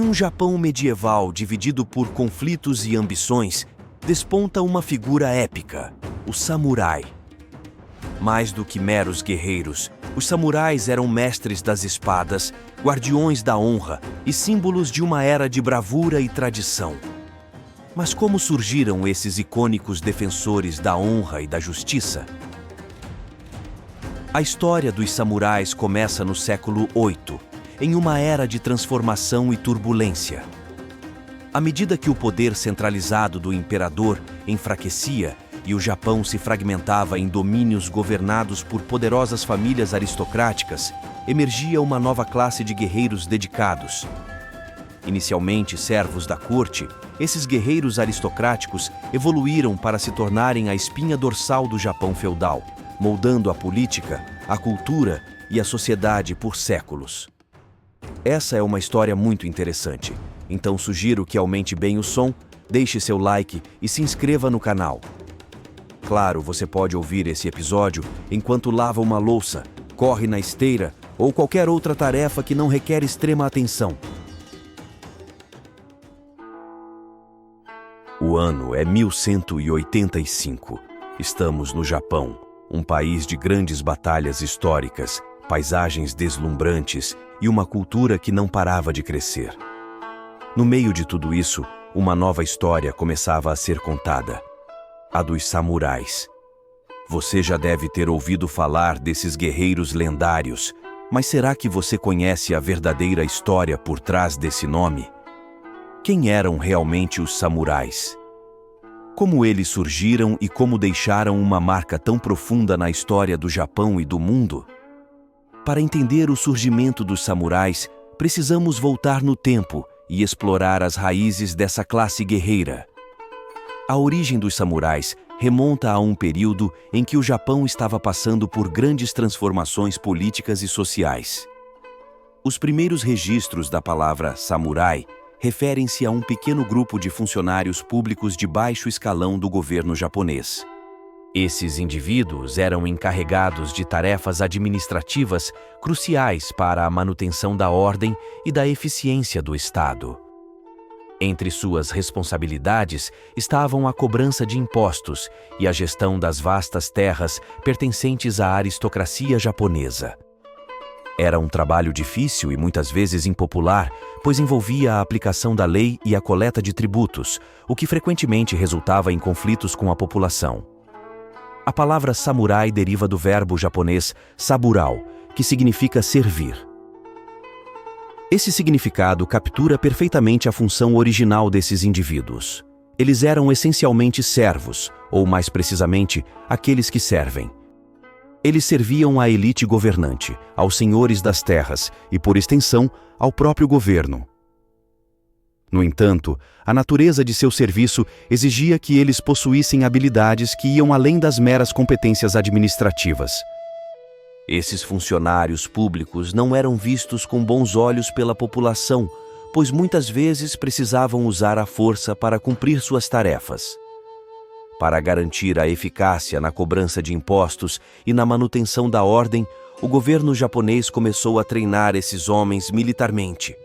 um Japão medieval dividido por conflitos e ambições, desponta uma figura épica, o samurai. Mais do que meros guerreiros, os samurais eram mestres das espadas, guardiões da honra e símbolos de uma era de bravura e tradição. Mas como surgiram esses icônicos defensores da honra e da justiça? A história dos samurais começa no século VIII, em uma era de transformação e turbulência. À medida que o poder centralizado do imperador enfraquecia e o Japão se fragmentava em domínios governados por poderosas famílias aristocráticas, emergia uma nova classe de guerreiros dedicados. Inicialmente servos da corte, esses guerreiros aristocráticos evoluíram para se tornarem a espinha dorsal do Japão feudal, moldando a política, a cultura e a sociedade por séculos. Essa é uma história muito interessante, então sugiro que aumente bem o som, deixe seu like e se inscreva no canal. Claro, você pode ouvir esse episódio enquanto lava uma louça, corre na esteira ou qualquer outra tarefa que não requer extrema atenção. O ano é 1185. Estamos no Japão, um país de grandes batalhas históricas, paisagens deslumbrantes e uma cultura que não parava de crescer. No meio de tudo isso, uma nova história começava a ser contada, a dos samurais. Você já deve ter ouvido falar desses guerreiros lendários, mas será que você conhece a verdadeira história por trás desse nome? Quem eram realmente os samurais? Como eles surgiram e como deixaram uma marca tão profunda na história do Japão e do mundo? Para entender o surgimento dos samurais, precisamos voltar no tempo e explorar as raízes dessa classe guerreira. A origem dos samurais remonta a um período em que o Japão estava passando por grandes transformações políticas e sociais. Os primeiros registros da palavra samurai referem-se a um pequeno grupo de funcionários públicos de baixo escalão do governo japonês. Esses indivíduos eram encarregados de tarefas administrativas cruciais para a manutenção da ordem e da eficiência do Estado. Entre suas responsabilidades estavam a cobrança de impostos e a gestão das vastas terras pertencentes à aristocracia japonesa. Era um trabalho difícil e muitas vezes impopular, pois envolvia a aplicação da lei e a coleta de tributos, o que frequentemente resultava em conflitos com a população. A palavra samurai deriva do verbo japonês saburao, que significa servir. Esse significado captura perfeitamente a função original desses indivíduos. Eles eram essencialmente servos, ou mais precisamente, aqueles que servem. Eles serviam à elite governante, aos senhores das terras e, por extensão, ao próprio governo. No entanto, a natureza de seu serviço exigia que eles possuíssem habilidades que iam além das meras competências administrativas. Esses funcionários públicos não eram vistos com bons olhos pela população, pois muitas vezes precisavam usar a força para cumprir suas tarefas. Para garantir a eficácia na cobrança de impostos e na manutenção da ordem, o governo japonês começou a treinar esses homens militarmente.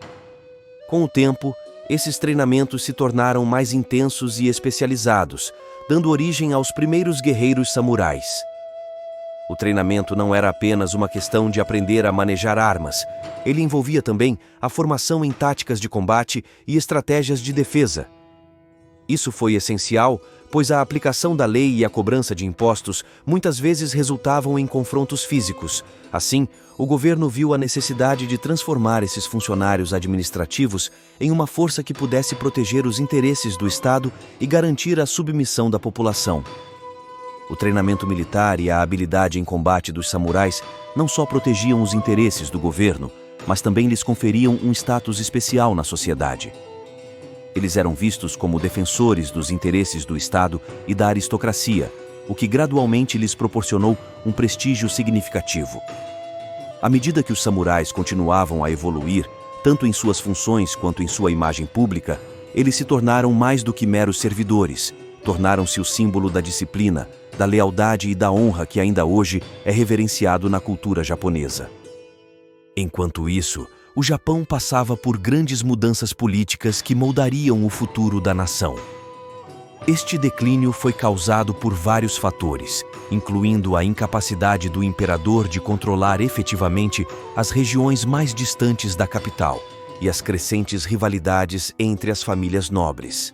Com o tempo, esses treinamentos se tornaram mais intensos e especializados, dando origem aos primeiros guerreiros samurais. O treinamento não era apenas uma questão de aprender a manejar armas, ele envolvia também a formação em táticas de combate e estratégias de defesa. Isso foi essencial, pois a aplicação da lei e a cobrança de impostos muitas vezes resultavam em confrontos físicos. Assim, o governo viu a necessidade de transformar esses funcionários administrativos em uma força que pudesse proteger os interesses do Estado e garantir a submissão da população. O treinamento militar e a habilidade em combate dos samurais não só protegiam os interesses do governo, mas também lhes conferiam um status especial na sociedade. Eles eram vistos como defensores dos interesses do Estado e da aristocracia, o que gradualmente lhes proporcionou um prestígio significativo. À medida que os samurais continuavam a evoluir, tanto em suas funções quanto em sua imagem pública, eles se tornaram mais do que meros servidores, tornaram-se o símbolo da disciplina, da lealdade e da honra que ainda hoje é reverenciado na cultura japonesa. Enquanto isso, o Japão passava por grandes mudanças políticas que moldariam o futuro da nação. Este declínio foi causado por vários fatores, incluindo a incapacidade do imperador de controlar efetivamente as regiões mais distantes da capital e as crescentes rivalidades entre as famílias nobres.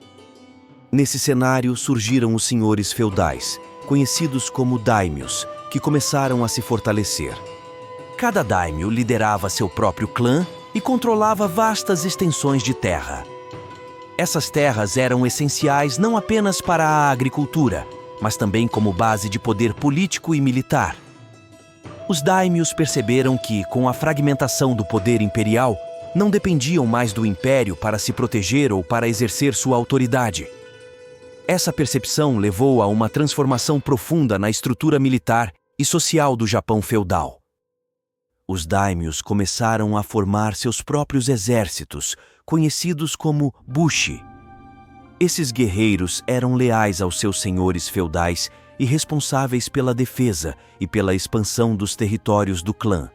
Nesse cenário surgiram os senhores feudais, conhecidos como daimyos, que começaram a se fortalecer. Cada daimyo liderava seu próprio clã e controlava vastas extensões de terra. Essas terras eram essenciais não apenas para a agricultura, mas também como base de poder político e militar. Os daimyos perceberam que, com a fragmentação do poder imperial, não dependiam mais do império para se proteger ou para exercer sua autoridade. Essa percepção levou a uma transformação profunda na estrutura militar e social do Japão feudal. Os daimyos começaram a formar seus próprios exércitos, conhecidos como bushi. Esses guerreiros eram leais aos seus senhores feudais e responsáveis pela defesa e pela expansão dos territórios do clã.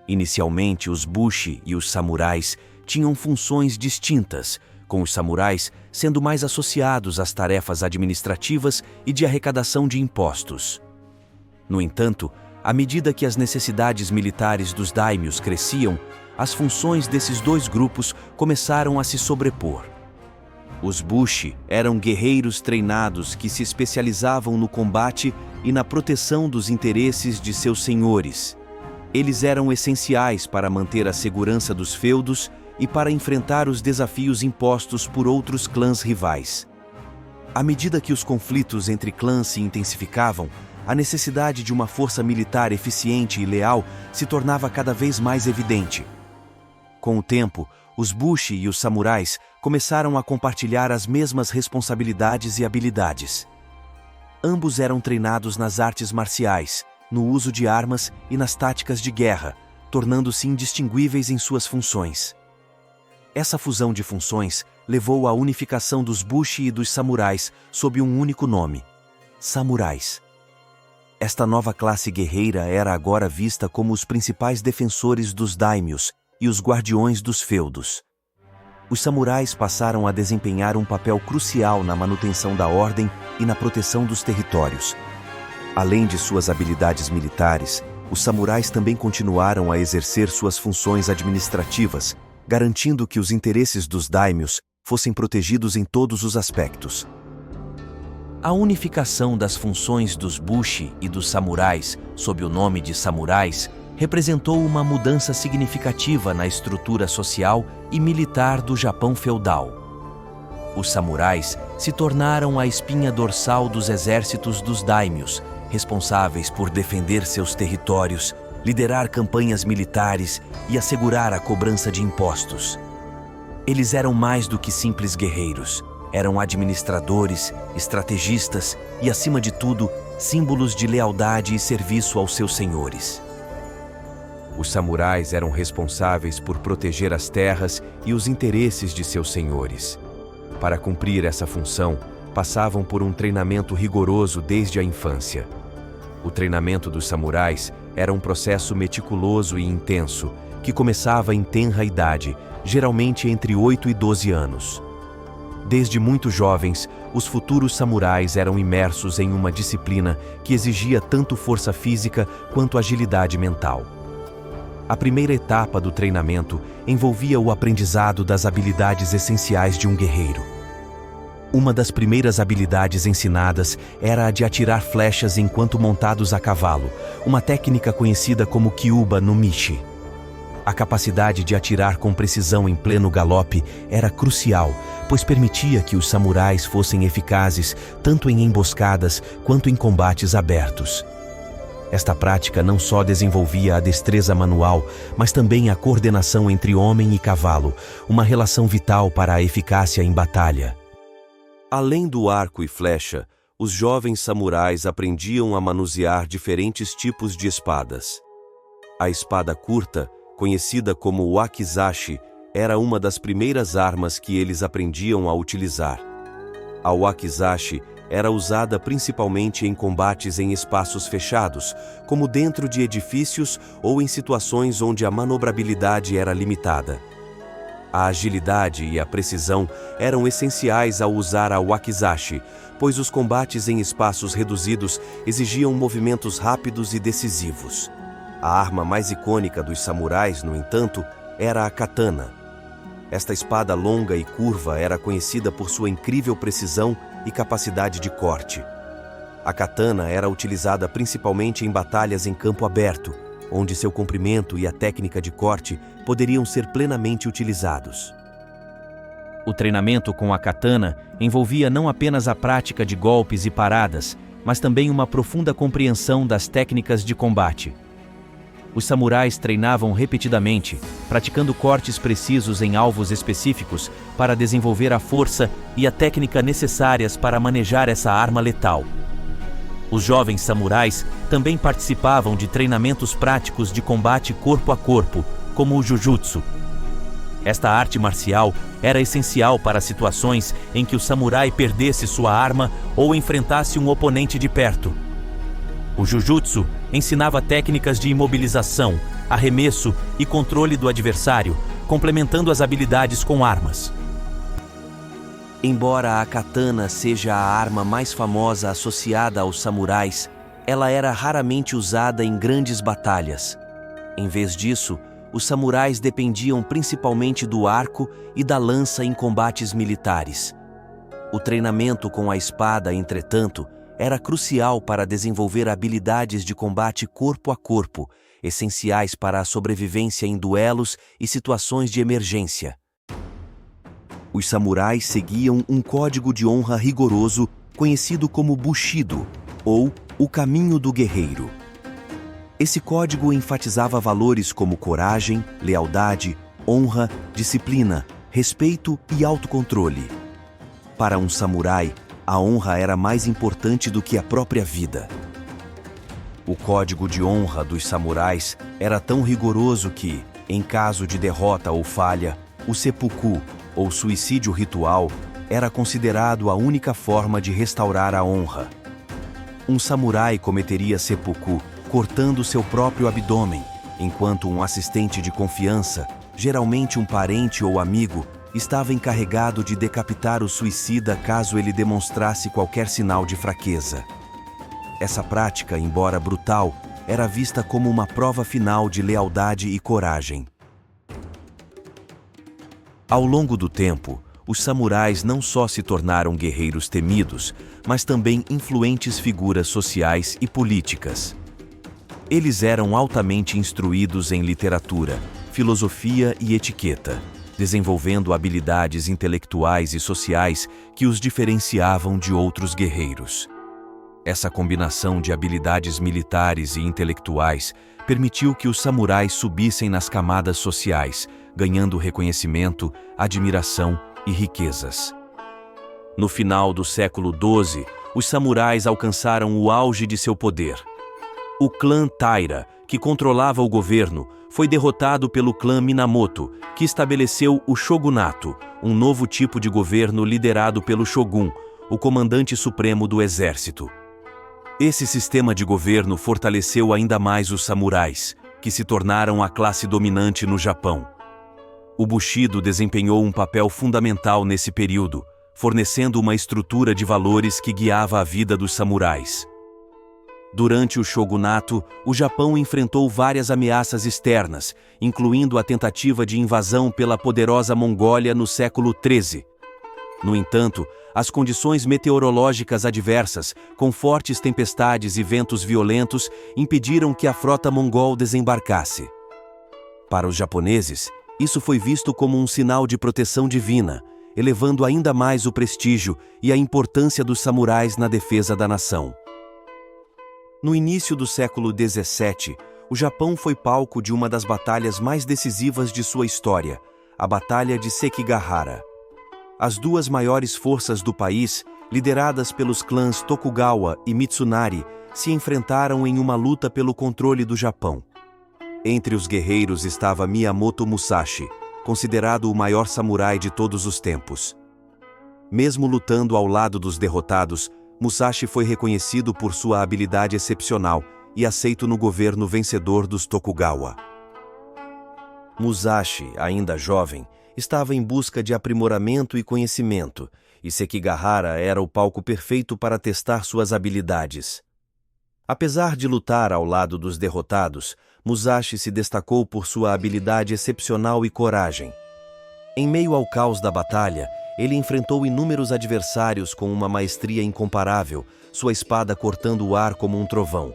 Inicialmente, os bushi e os samurais tinham funções distintas, com os samurais sendo mais associados às tarefas administrativas e de arrecadação de impostos. No entanto, à medida que as necessidades militares dos daimyos cresciam, as funções desses dois grupos começaram a se sobrepor. Os bushi eram guerreiros treinados que se especializavam no combate e na proteção dos interesses de seus senhores. Eles eram essenciais para manter a segurança dos feudos e para enfrentar os desafios impostos por outros clãs rivais. À medida que os conflitos entre clãs se intensificavam, a necessidade de uma força militar eficiente e leal se tornava cada vez mais evidente. Com o tempo, os bushi e os samurais começaram a compartilhar as mesmas responsabilidades e habilidades. Ambos eram treinados nas artes marciais, no uso de armas e nas táticas de guerra, tornando-se indistinguíveis em suas funções. Essa fusão de funções levou à unificação dos bushi e dos samurais sob um único nome: samurais. Esta nova classe guerreira era agora vista como os principais defensores dos daimyos e os guardiões dos feudos. Os samurais passaram a desempenhar um papel crucial na manutenção da ordem e na proteção dos territórios. Além de suas habilidades militares, os samurais também continuaram a exercer suas funções administrativas, garantindo que os interesses dos daimyos fossem protegidos em todos os aspectos. A unificação das funções dos bushi e dos samurais, sob o nome de samurais, representou uma mudança significativa na estrutura social e militar do Japão feudal. Os samurais se tornaram a espinha dorsal dos exércitos dos daimyos, responsáveis por defender seus territórios, liderar campanhas militares e assegurar a cobrança de impostos. Eles eram mais do que simples guerreiros. Eram administradores, estrategistas e, acima de tudo, símbolos de lealdade e serviço aos seus senhores. Os samurais eram responsáveis por proteger as terras e os interesses de seus senhores. Para cumprir essa função, passavam por um treinamento rigoroso desde a infância. O treinamento dos samurais era um processo meticuloso e intenso, que começava em tenra idade, geralmente entre 8 e 12 anos. Desde muito jovens, os futuros samurais eram imersos em uma disciplina que exigia tanto força física quanto agilidade mental. A primeira etapa do treinamento envolvia o aprendizado das habilidades essenciais de um guerreiro. Uma das primeiras habilidades ensinadas era a de atirar flechas enquanto montados a cavalo, uma técnica conhecida como Kyuuba no Michi. A capacidade de atirar com precisão em pleno galope era crucial, pois permitia que os samurais fossem eficazes tanto em emboscadas quanto em combates abertos. Esta prática não só desenvolvia a destreza manual, mas também a coordenação entre homem e cavalo, uma relação vital para a eficácia em batalha. Além do arco e flecha, os jovens samurais aprendiam a manusear diferentes tipos de espadas. A espada curta, conhecida como wakizashi, era uma das primeiras armas que eles aprendiam a utilizar. A wakizashi era usada principalmente em combates em espaços fechados, como dentro de edifícios ou em situações onde a manobrabilidade era limitada. A agilidade e a precisão eram essenciais ao usar a wakizashi, pois os combates em espaços reduzidos exigiam movimentos rápidos e decisivos. A arma mais icônica dos samurais, no entanto, era a katana. Esta espada longa e curva era conhecida por sua incrível precisão e capacidade de corte. A katana era utilizada principalmente em batalhas em campo aberto, onde seu comprimento e a técnica de corte poderiam ser plenamente utilizados. O treinamento com a katana envolvia não apenas a prática de golpes e paradas, mas também uma profunda compreensão das técnicas de combate. Os samurais treinavam repetidamente, praticando cortes precisos em alvos específicos para desenvolver a força e a técnica necessárias para manejar essa arma letal. Os jovens samurais também participavam de treinamentos práticos de combate corpo a corpo, como o Jujutsu. Esta arte marcial era essencial para situações em que o samurai perdesse sua arma ou enfrentasse um oponente de perto. O Jujutsu ensinava técnicas de imobilização, arremesso e controle do adversário, complementando as habilidades com armas. Embora a katana seja a arma mais famosa associada aos samurais, ela era raramente usada em grandes batalhas. Em vez disso, os samurais dependiam principalmente do arco e da lança em combates militares. O treinamento com a espada, entretanto, era crucial para desenvolver habilidades de combate corpo a corpo, essenciais para a sobrevivência em duelos e situações de emergência. Os samurais seguiam um código de honra rigoroso conhecido como Bushido, ou o caminho do guerreiro. Esse código enfatizava valores como coragem, lealdade, honra, disciplina, respeito e autocontrole. Para um samurai, a honra era mais importante do que a própria vida. O código de honra dos samurais era tão rigoroso que, em caso de derrota ou falha, o seppuku, ou suicídio ritual, era considerado a única forma de restaurar a honra. Um samurai cometeria seppuku cortando seu próprio abdômen, enquanto um assistente de confiança, geralmente um parente ou amigo, estava encarregado de decapitar o suicida caso ele demonstrasse qualquer sinal de fraqueza. Essa prática, embora brutal, era vista como uma prova final de lealdade e coragem. Ao longo do tempo, os samurais não só se tornaram guerreiros temidos, mas também influentes figuras sociais e políticas. Eles eram altamente instruídos em literatura, filosofia e etiqueta, desenvolvendo habilidades intelectuais e sociais que os diferenciavam de outros guerreiros. Essa combinação de habilidades militares e intelectuais permitiu que os samurais subissem nas camadas sociais, ganhando reconhecimento, admiração e riquezas. No final do século XII, os samurais alcançaram o auge de seu poder. O clã Taira, que controlava o governo, foi derrotado pelo clã Minamoto, que estabeleceu o shogunato, um novo tipo de governo liderado pelo shogun, o comandante supremo do exército. Esse sistema de governo fortaleceu ainda mais os samurais, que se tornaram a classe dominante no Japão. O Bushido desempenhou um papel fundamental nesse período, fornecendo uma estrutura de valores que guiava a vida dos samurais. Durante o shogunato, o Japão enfrentou várias ameaças externas, incluindo a tentativa de invasão pela poderosa Mongólia no século XIII. No entanto, as condições meteorológicas adversas, com fortes tempestades e ventos violentos, impediram que a frota mongol desembarcasse. Para os japoneses, isso foi visto como um sinal de proteção divina, elevando ainda mais o prestígio e a importância dos samurais na defesa da nação. No início do século XVII, o Japão foi palco de uma das batalhas mais decisivas de sua história, a Batalha de Sekigahara. As duas maiores forças do país, lideradas pelos clãs Tokugawa e Mitsunari, se enfrentaram em uma luta pelo controle do Japão. Entre os guerreiros estava Miyamoto Musashi, considerado o maior samurai de todos os tempos. Mesmo lutando ao lado dos derrotados, Musashi foi reconhecido por sua habilidade excepcional e aceito no governo vencedor dos Tokugawa. Musashi, ainda jovem, estava em busca de aprimoramento e conhecimento, e Sekigahara era o palco perfeito para testar suas habilidades. Apesar de lutar ao lado dos derrotados, Musashi se destacou por sua habilidade excepcional e coragem. Em meio ao caos da batalha, ele enfrentou inúmeros adversários com uma maestria incomparável, sua espada cortando o ar como um trovão.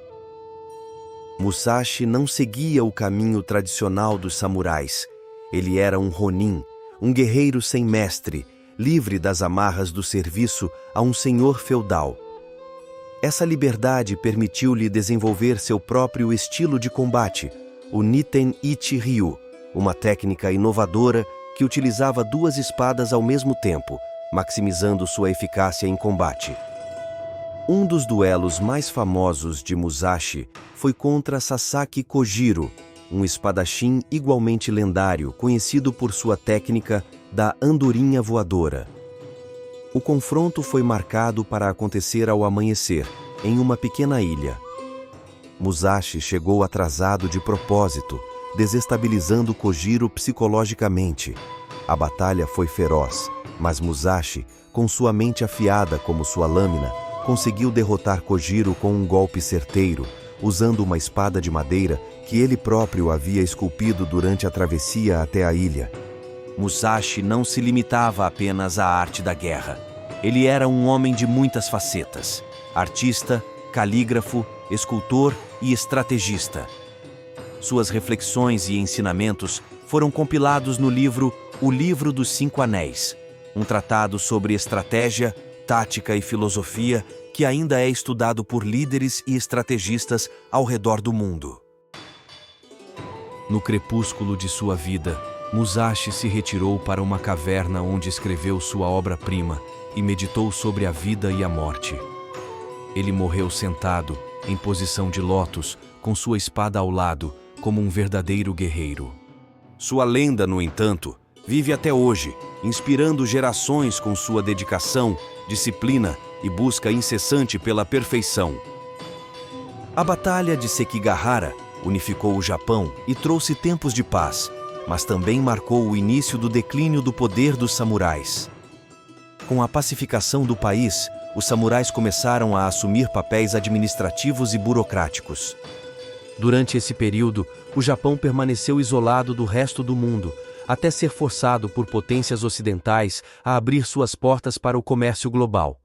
Musashi não seguia o caminho tradicional dos samurais. Ele era um ronin, um guerreiro sem mestre, livre das amarras do serviço a um senhor feudal. Essa liberdade permitiu-lhe desenvolver seu próprio estilo de combate, o Niten Ichi Ryu, uma técnica inovadora que utilizava duas espadas ao mesmo tempo, maximizando sua eficácia em combate. Um dos duelos mais famosos de Musashi foi contra Sasaki Kojiro, um espadachim igualmente lendário, conhecido por sua técnica da andorinha voadora. O confronto foi marcado para acontecer ao amanhecer, em uma pequena ilha. Musashi chegou atrasado de propósito, desestabilizando Kojiro psicologicamente. A batalha foi feroz, mas Musashi, com sua mente afiada como sua lâmina, conseguiu derrotar Kojiro com um golpe certeiro, usando uma espada de madeira que ele próprio havia esculpido durante a travessia até a ilha. Musashi não se limitava apenas à arte da guerra. Ele era um homem de muitas facetas: artista, calígrafo, escultor e estrategista. Suas reflexões e ensinamentos foram compilados no livro O Livro dos Cinco Anéis, um tratado sobre estratégia, tática e filosofia que ainda é estudado por líderes e estrategistas ao redor do mundo. No crepúsculo de sua vida, Musashi se retirou para uma caverna onde escreveu sua obra-prima e meditou sobre a vida e a morte. Ele morreu sentado, em posição de lótus, com sua espada ao lado, como um verdadeiro guerreiro. Sua lenda, no entanto, vive até hoje, inspirando gerações com sua dedicação, disciplina e busca incessante pela perfeição. A Batalha de Sekigahara unificou o Japão e trouxe tempos de paz, mas também marcou o início do declínio do poder dos samurais. Com a pacificação do país, os samurais começaram a assumir papéis administrativos e burocráticos. Durante esse período, o Japão permaneceu isolado do resto do mundo, até ser forçado por potências ocidentais a abrir suas portas para o comércio global.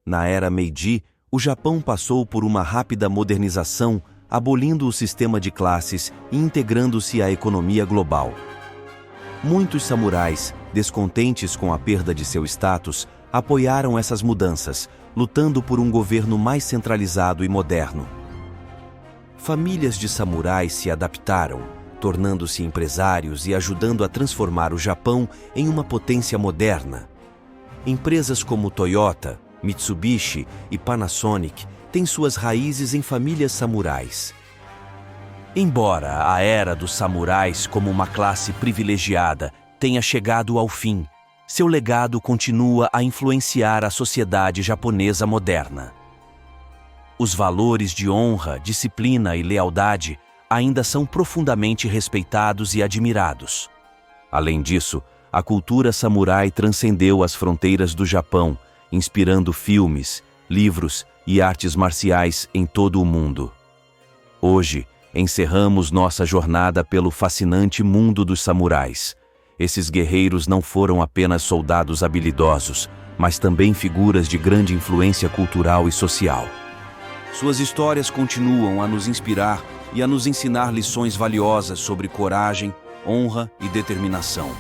Na era Meiji, o Japão passou por uma rápida modernização, abolindo o sistema de classes e integrando-se à economia global. Muitos samurais, descontentes com a perda de seu status, apoiaram essas mudanças, lutando por um governo mais centralizado e moderno. Famílias de samurais se adaptaram, tornando-se empresários e ajudando a transformar o Japão em uma potência moderna. Empresas como Toyota, Mitsubishi e Panasonic têm suas raízes em famílias samurais. Embora a era dos samurais como uma classe privilegiada tenha chegado ao fim, seu legado continua a influenciar a sociedade japonesa moderna. Os valores de honra, disciplina e lealdade ainda são profundamente respeitados e admirados. Além disso, a cultura samurai transcendeu as fronteiras do Japão, inspirando filmes, livros e artes marciais em todo o mundo. Hoje, encerramos nossa jornada pelo fascinante mundo dos samurais. Esses guerreiros não foram apenas soldados habilidosos, mas também figuras de grande influência cultural e social. Suas histórias continuam a nos inspirar e a nos ensinar lições valiosas sobre coragem, honra e determinação.